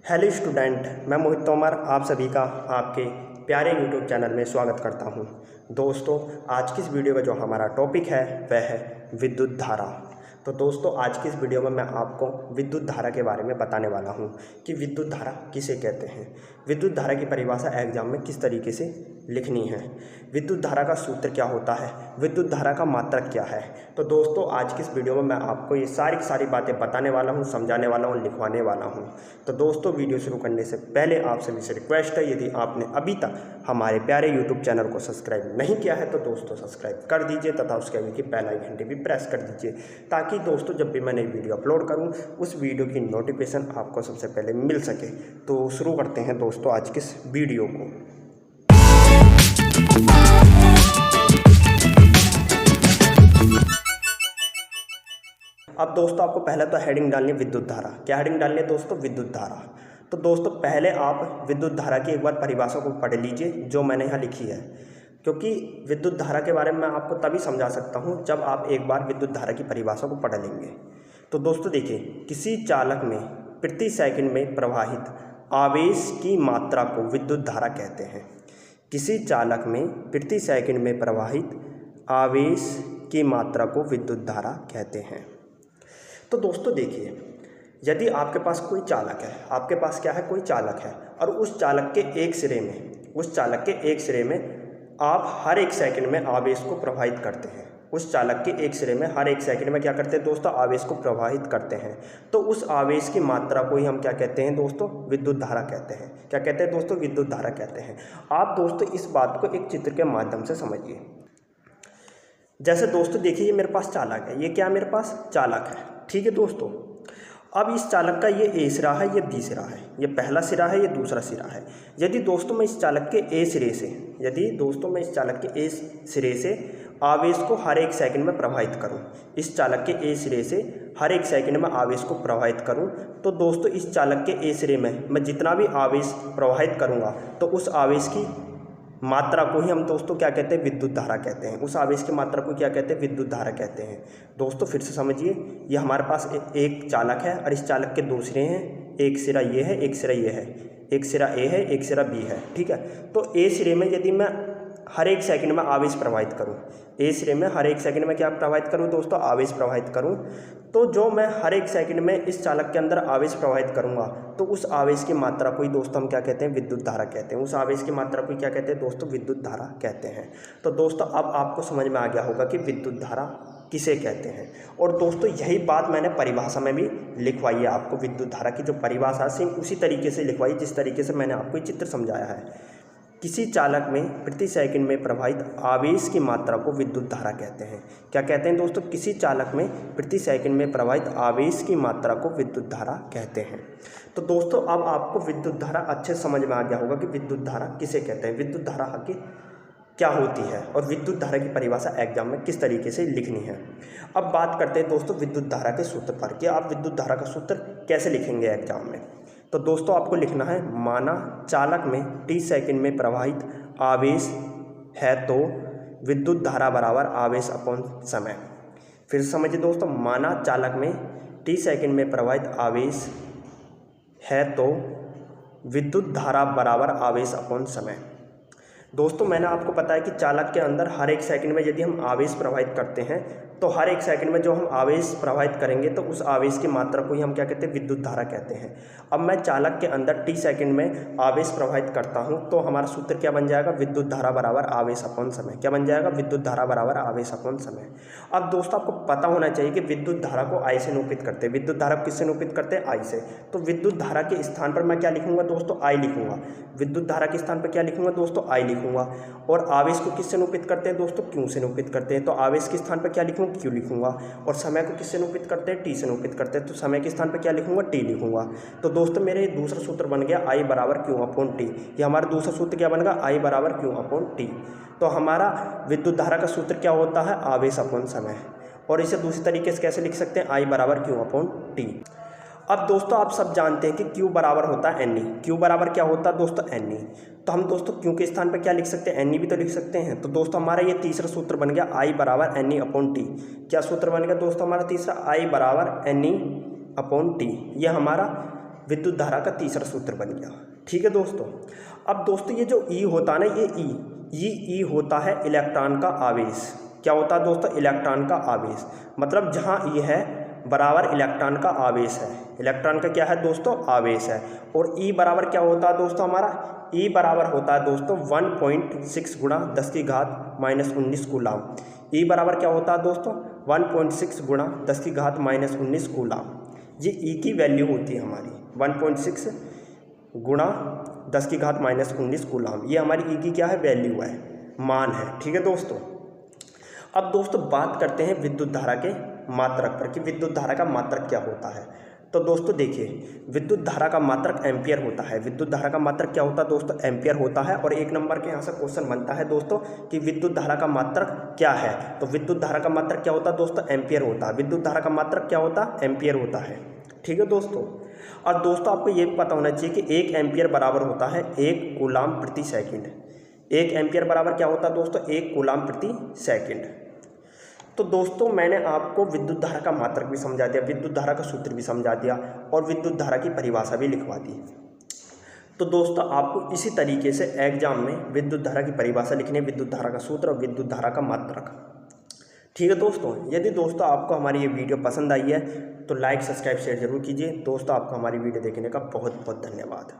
Hello student, मैं मोहित तोमर आप सभी का आपके प्यारे यूट्यूब चैनल में स्वागत करता हूं। दोस्तों, आज की इस वीडियो का जो हमारा टॉपिक है वह है विद्युत धारा। तो दोस्तों, आज की इस वीडियो में मैं आपको विद्युत धारा के बारे में बताने वाला हूं कि विद्युत धारा किसे कहते हैं, विद्युत धारा की परिभाषा एग्जाम में किस तरीके से लिखनी है, विद्युत धारा का सूत्र क्या होता है, विद्युत धारा का मात्रक क्या है। तो दोस्तों, आज की इस वीडियो में मैं आपको ये सारी बातें बताने वाला हूँ, समझाने वाला हूँ, लिखवाने वाला हूँ। तो दोस्तों, वीडियो शुरू करने से पहले आप सभी से रिक्वेस्ट है, यदि आपने अभी तक हमारे प्यारे यूट्यूब चैनल को सब्सक्राइब नहीं किया है तो दोस्तों सब्सक्राइब कर दीजिए तथा उसके आगे की बेल आइकन घंटी भी प्रेस कर दीजिए, ताकि दोस्तों जब भी मैं नई वीडियो अपलोड करूं उस वीडियो की नोटिफिकेशन आपको सबसे पहले मिल सके। तो शुरू करते हैं दोस्तों आज की इस वीडियो को। अब दोस्तों, आपको पहले तो हेडिंग डालनी है विद्युत धारा। क्या हेडिंग डालनी है दोस्तों? विद्युत धारा। तो दोस्तों, पहले आप विद्युत धारा की एक बार परिभाषा को पढ़ लीजिए जो मैंने यहाँ लिखी है, क्योंकि विद्युत धारा के बारे में मैं आपको तभी समझा सकता हूँ जब आप एक बार विद्युत धारा की परिभाषा को पढ़ लेंगे। तो दोस्तों देखिए, किसी चालक में प्रति सेकंड में प्रवाहित आवेश की मात्रा को विद्युत धारा कहते हैं। किसी चालक में प्रति सेकंड में प्रवाहित आवेश की मात्रा को विद्युत धारा कहते हैं। तो दोस्तों देखिए, यदि आपके पास कोई चालक है, आपके पास क्या है, कोई चालक है, और उस चालक के एक सिरे में आप हर एक सेकंड में आवेश को प्रवाहित करते हैं। उस चालक के एक सिरे में हर एक सेकंड में क्या करते हैं दोस्तों? आवेश को प्रवाहित करते हैं। तो उस आवेश की मात्रा को ही हम क्या कहते हैं दोस्तों? विद्युत धारा कहते हैं। क्या कहते हैं दोस्तों? विद्युत धारा कहते हैं। आप दोस्तों इस बात को एक चित्र के माध्यम से समझिए। जैसे दोस्तों देखिए, ये मेरे पास चालक है, ये क्या मेरे पास चालक है, ठीक है दोस्तों। अब इस चालक का ये ए सिरा है, ये बी सिरा है, ये पहला सिरा है, ये दूसरा सिरा है। यदि दोस्तों मैं इस चालक के ए सिरे से आवेश को हर एक सेकंड में प्रवाहित करूं, इस चालक के ए सिरे से हर एक सेकंड में आवेश को प्रवाहित करूं, तो दोस्तों इस चालक के ए सिरे में मैं जितना भी आवेश प्रवाहित करूंगा तो उस आवेश की मात्रा को ही हम दोस्तों क्या कहते हैं? विद्युत धारा कहते हैं। उस आवेश की मात्रा को क्या कहते हैं? विद्युत धारा कहते हैं। दोस्तों फिर से समझिए, ये हमारे पास एक चालक है और इस चालक के दो सिरे हैं, एक सिरा ये है, एक सिरा ये है, एक सिरा ए है, एक सिरा बी है, ठीक है। तो ए सिरे में यदि मैं हर एक सेकंड में आवेश प्रवाहित करूं, ए सिरे में हर एक सेकंड में क्या प्रवाहित करूं दोस्तों? आवेश प्रवाहित करूं, तो जो मैं हर एक सेकंड में इस चालक के अंदर आवेश प्रवाहित करूंगा तो उस आवेश की मात्रा को ही दोस्तों हम क्या कहते हैं? विद्युत धारा कहते हैं। उस आवेश की मात्रा को क्या कहते हैं दोस्तों? विद्युत धारा कहते हैं। तो दोस्तों अब आपको समझ में आ गया होगा कि विद्युत धारा किसे कहते हैं। और दोस्तों यही बात मैंने परिभाषा में भी लिखवाई है आपको। विद्युत धारा की जो परिभाषा सेम उसी तरीके से लिखवाई जिस तरीके से मैंने आपको ये चित्र समझाया है। किसी चालक में प्रति सेकंड में प्रवाहित आवेश की मात्रा को विद्युत धारा कहते हैं। क्या कहते हैं दोस्तों? किसी चालक में प्रति सेकंड में प्रवाहित आवेश की मात्रा को विद्युत धारा कहते हैं। तो दोस्तों अब आपको विद्युत धारा अच्छे समझ में आ गया होगा कि विद्युत धारा किसे कहते हैं, विद्युत धारा की क्या होती है और विद्युत धारा की परिभाषा एग्जाम में किस तरीके से लिखनी है। अब बात करते हैं दोस्तों विद्युत धारा के सूत्र पर, कि आप विद्युत धारा का सूत्र कैसे लिखेंगे एग्जाम में। तो दोस्तों आपको लिखना है, माना चालक में टी सेकंड में प्रवाहित आवेश है तो विद्युत धारा बराबर आवेश अपॉन समय। फिर समझिए दोस्तों, माना चालक में टी सेकंड में प्रवाहित आवेश है तो विद्युत धारा बराबर आवेश अपॉन समय। दोस्तों मैंने आपको बताया कि चालक के अंदर हर एक सेकंड में यदि हम आवेश प्रवाहित करते हैं तो हर एक सेकंड में जो हम आवेश प्रवाहित करेंगे तो उस आवेश की मात्रा को ही हम क्या कहते हैं? विद्युत धारा कहते हैं। अब मैं चालक के अंदर टी सेकंड में आवेश प्रवाहित करता हूं तो हमारा सूत्र क्या बन जाएगा? विद्युत धारा बराबर आवेश अपॉन समय। क्या बन जाएगा? विद्युत धारा बराबर आवेश अपॉन समय। अब दोस्तों आपको पता होना चाहिए कि विद्युत धारा को आई से निरूपित करते हैं। विद्युत धारा को किससे निरूपित करते हैं? आई से। तो विद्युत धारा के स्थान पर मैं क्या लिखूंगा दोस्तों? आई लिखूंगा। विद्युत धारा के स्थान पर क्या लिखूंगा दोस्तों? आई लिखूंगा। और आवेश को किससे निरूपित करते हैं दोस्तों? क्यू से निरूपित करते हैं। तो आवेश के स्थान पर क्या लिखूंगा? क्यू लिखूंगा। और समय को किससे निरूपित करते हैं? टी से निरूपित करते हैं। तो समय के स्थान पर क्या लिखूंगा? टी लिखूंगा। तो दोस्तों मेरे दूसरा सूत्र बन गया आई बराबर क्यू अपॉन टी। ये हमारा दूसरा सूत्र क्या बनेगा? आई बराबर क्यू अपॉन टी। तो हमारा विद्युत धारा का सूत्र क्या होता है? आवेश अपॉन समय। और इसे दूसरी तरीके से कैसे लिख सकते हैं? आई बराबर क्यू अपॉन टी। अब दोस्तों आप सब जानते हैं कि Q बराबर होता है एन ई। Q बराबर क्या होता है दोस्तों? N E. तो हम दोस्तों Q के स्थान पर क्या लिख सकते हैं? एन ई भी तो लिख सकते हैं। तो दोस्तों हमारा ये तीसरा सूत्र बन गया I बराबर एन ई अपॉन टी। क्या सूत्र बन गया दोस्तों हमारा तीसरा? I बराबर एन ई अपॉन टी। ये हमारा विद्युत धारा का तीसरा सूत्र बन गया। ठीक है दोस्तों। अब दोस्तों ये जो ई होता है ना, ये ई होता है इलेक्ट्रॉन का आवेश। क्या होता है दोस्तों? इलेक्ट्रॉन का आवेश। मतलब जहाँ ई है बराबर इलेक्ट्रॉन का आवेश है। इलेक्ट्रॉन का क्या है दोस्तों? आवेश है। और ई बराबर क्या होता है दोस्तों? हमारा ई बराबर होता है दोस्तों 1.6 गुणा 10 की घात -19 कूलाम। ई बराबर क्या होता है दोस्तों? 1.6 गुणा 10 की घात -19 कूलाम। ये ई की वैल्यू होती है हमारी 1.6 गुणा 10 की घात -19 कूलाम। ये हमारी ई की क्या है? वैल्यू है, मान है। ठीक है दोस्तों। अब दोस्तों बात करते हैं विद्युत धारा के मात्रक पर कि विद्युत धारा का मात्रक क्या होता है। तो दोस्तों देखिए, विद्युत धारा का मात्रक एम्पियर होता है। विद्युत धारा का मात्रक क्या होता है दोस्तों? एम्पियर होता है। और एक नंबर के यहाँ से क्वेश्चन बनता है दोस्तों कि विद्युत धारा का मात्रक क्या है। तो विद्युत धारा का मात्रक क्या होता है दोस्तों? एम्पियर होता है। विद्युत धारा का मात्रक क्या होता है? एम्पियर होता है। ठीक है दोस्तों। और दोस्तों आपको ये भी पता होना चाहिए कि 1 एम्पियर बराबर होता है 1 कूलाम प्रति सेकेंड। 1 एम्पियर बराबर क्या होता है दोस्तों? 1 कूलाम प्रति सेकेंड। तो दोस्तों मैंने आपको विद्युत धारा का मात्रक भी समझा दिया, विद्युत धारा का सूत्र भी समझा दिया और विद्युत धारा की परिभाषा भी लिखवा दी। तो दोस्तों आपको इसी तरीके से एग्जाम में विद्युत धारा की परिभाषा लिखनी है, विद्युत धारा का सूत्र और विद्युत धारा का मात्रक। ठीक है दोस्तों। यदि दोस्तों आपको हमारी ये वीडियो पसंद आई है तो लाइक, सब्सक्राइब, शेयर जरूर कीजिए। दोस्तों आपको हमारी वीडियो देखने का बहुत बहुत धन्यवाद।